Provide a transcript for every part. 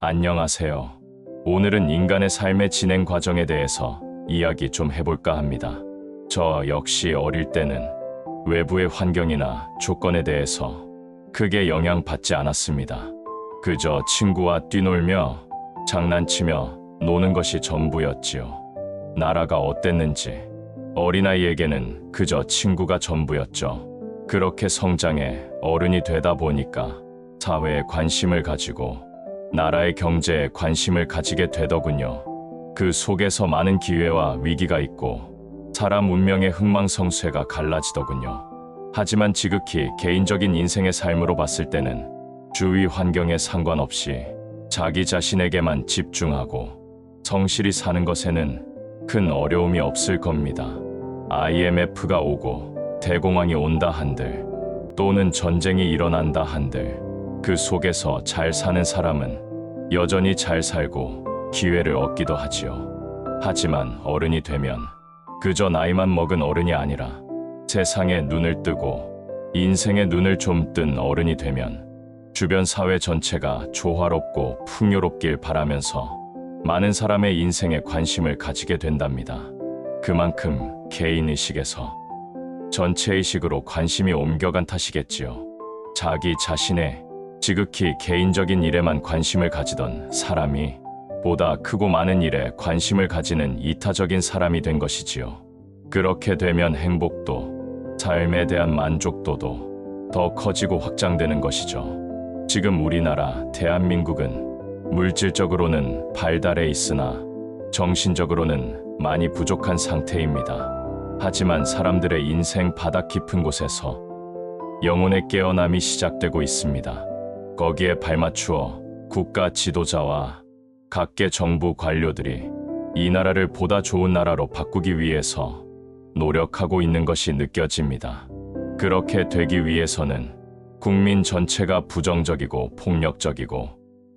안녕하세요. 오늘은 인간의 삶의 진행 과정에 대해서 이야기 좀 해볼까 합니다. 저 역시 어릴 때는 외부의 환경이나 조건에 대해서 크게 영향받지 않았습니다. 그저 친구와 뛰놀며 장난치며 노는 것이 전부였지요. 나라가 어땠는지 어린아이에게는 그저 친구가 전부였죠. 그렇게 성장해 어른이 되다 보니까 사회에 관심을 가지고 나라의 경제에 관심을 가지게 되더군요. 그 속에서 많은 기회와 위기가 있고 사람 운명의 흥망성쇠가 갈라지더군요. 하지만 지극히 개인적인 인생의 삶으로 봤을 때는 주위 환경에 상관없이 자기 자신에게만 집중하고 성실히 사는 것에는 큰 어려움이 없을 겁니다. IMF가 오고 대공황이 온다 한들 또는 전쟁이 일어난다 한들 그 속에서 잘 사는 사람은 여전히 잘 살고 기회를 얻기도 하지요. 하지만 어른이 되면 그저 나이만 먹은 어른이 아니라 세상에 눈을 뜨고 인생에 눈을 좀 뜬 어른이 되면 주변 사회 전체가 조화롭고 풍요롭길 바라면서 많은 사람의 인생에 관심을 가지게 된답니다. 그만큼 개인의식에서 전체의식으로 관심이 옮겨간 탓이겠지요. 자기 자신의 지극히 개인적인 일에만 관심을 가지던 사람이 보다 크고 많은 일에 관심을 가지는 이타적인 사람이 된 것이지요. 그렇게 되면 행복도 삶에 대한 만족도도 더 커지고 확장되는 것이죠. 지금 우리나라 대한민국은 물질적으로는 발달해 있으나 정신적으로는 많이 부족한 상태입니다. 하지만 사람들의 인생 바닥 깊은 곳에서 영혼의 깨어남이 시작되고 있습니다. 거기에 발맞추어 국가 지도자와 각계 정부 관료들이 이 나라를 보다 좋은 나라로 바꾸기 위해서 노력하고 있는 것이 느껴집니다. 그렇게 되기 위해서는 국민 전체가 부정적이고 폭력적이고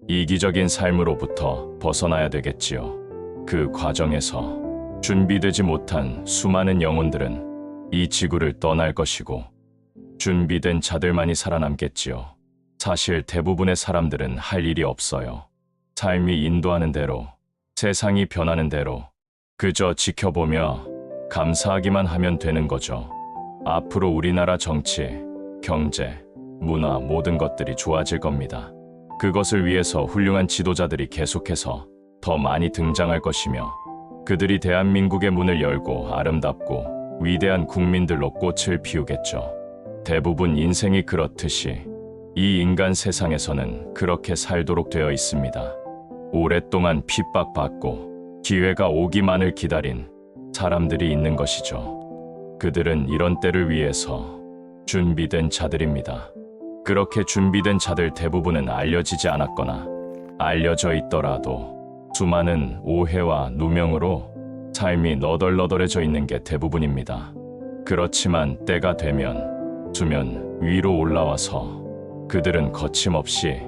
이기적인 삶으로부터 벗어나야 되겠지요. 그 과정에서 준비되지 못한 수많은 영혼들은 이 지구를 떠날 것이고 준비된 자들만이 살아남겠지요. 사실 대부분의 사람들은 할 일이 없어요. 삶이 인도하는 대로, 세상이 변하는 대로 그저 지켜보며 감사하기만 하면 되는 거죠. 앞으로 우리나라 정치, 경제, 문화 모든 것들이 좋아질 겁니다. 그것을 위해서 훌륭한 지도자들이 계속해서 더 많이 등장할 것이며 그들이 대한민국의 문을 열고 아름답고 위대한 국민들로 꽃을 피우겠죠. 대부분 인생이 그렇듯이 이 인간 세상에서는 그렇게 살도록 되어 있습니다. 오랫동안 핍박받고 기회가 오기만을 기다린 사람들이 있는 것이죠. 그들은 이런 때를 위해서 준비된 자들입니다. 그렇게 준비된 자들 대부분은 알려지지 않았거나 알려져 있더라도 수많은 오해와 누명으로 삶이 너덜너덜해져 있는 게 대부분입니다. 그렇지만 때가 되면 수면 위로 올라와서 그들은 거침없이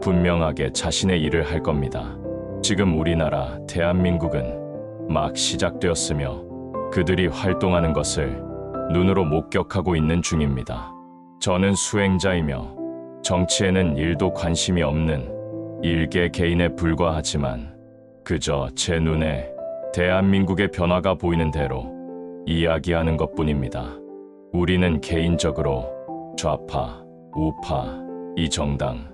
분명하게 자신의 일을 할 겁니다. 지금 우리나라 대한민국은 막 시작되었으며 그들이 활동하는 것을 눈으로 목격하고 있는 중입니다. 저는 수행자이며 정치에는 일도 관심이 없는 일개 개인에 불과하지만 그저 제 눈에 대한민국의 변화가 보이는 대로 이야기하는 것뿐입니다. 우리는 개인적으로 좌파, 우파, 이 정당,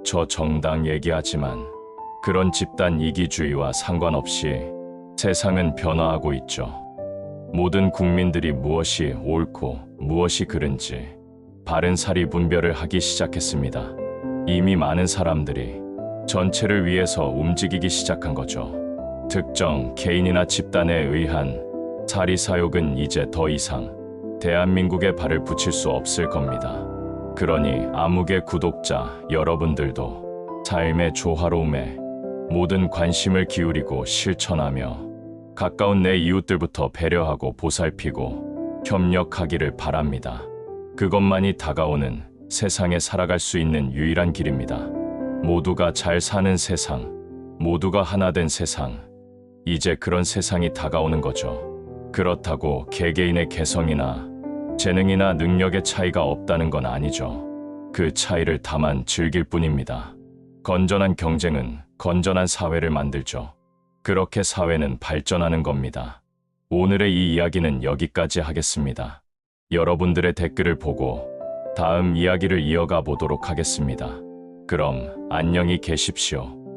저 정당 얘기하지만 그런 집단 이기주의와 상관없이 세상은 변화하고 있죠. 모든 국민들이 무엇이 옳고 무엇이 그른지 바른 사리 분별을 하기 시작했습니다. 이미 많은 사람들이 전체를 위해서 움직이기 시작한 거죠. 특정 개인이나 집단에 의한 사리사욕은 이제 더 이상 대한민국에 발을 붙일 수 없을 겁니다. 그러니 암흑의 구독자 여러분들도 삶의 조화로움에 모든 관심을 기울이고 실천하며 가까운 내 이웃들부터 배려하고 보살피고 협력하기를 바랍니다. 그것만이 다가오는 세상에 살아갈 수 있는 유일한 길입니다. 모두가 잘 사는 세상, 모두가 하나 된 세상, 이제 그런 세상이 다가오는 거죠. 그렇다고 개개인의 개성이나 재능이나 능력의 차이가 없다는 건 아니죠. 그 차이를 다만 즐길 뿐입니다. 건전한 경쟁은 건전한 사회를 만들죠. 그렇게 사회는 발전하는 겁니다. 오늘의 이 이야기는 여기까지 하겠습니다. 여러분들의 댓글을 보고 다음 이야기를 이어가 보도록 하겠습니다. 그럼 안녕히 계십시오.